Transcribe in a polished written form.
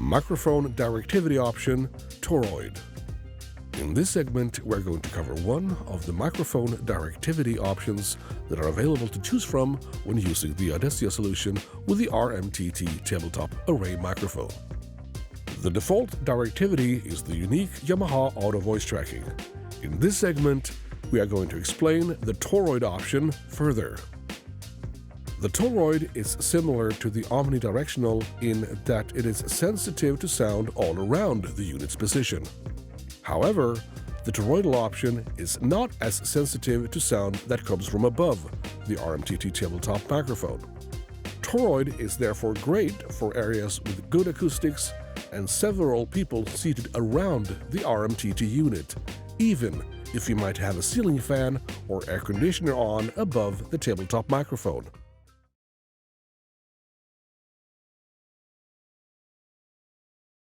Microphone directivity option, Toroid. In this segment, we're going to cover one of the microphone directivity options that are available to choose from when using the Audencia solution with the RM-TT tabletop array microphone. The default directivity is the unique Yamaha auto voice tracking. In this segment, we are going to explain the Toroid option further. The Toroid is similar to the omnidirectional in that it is sensitive to sound all around the unit's position. However, the toroidal option is not as sensitive to sound that comes from above the RM-TT tabletop microphone. Toroid is therefore great for areas with good acoustics and several people seated around the RM-TT unit, even if you might have a ceiling fan or air conditioner on above the tabletop microphone.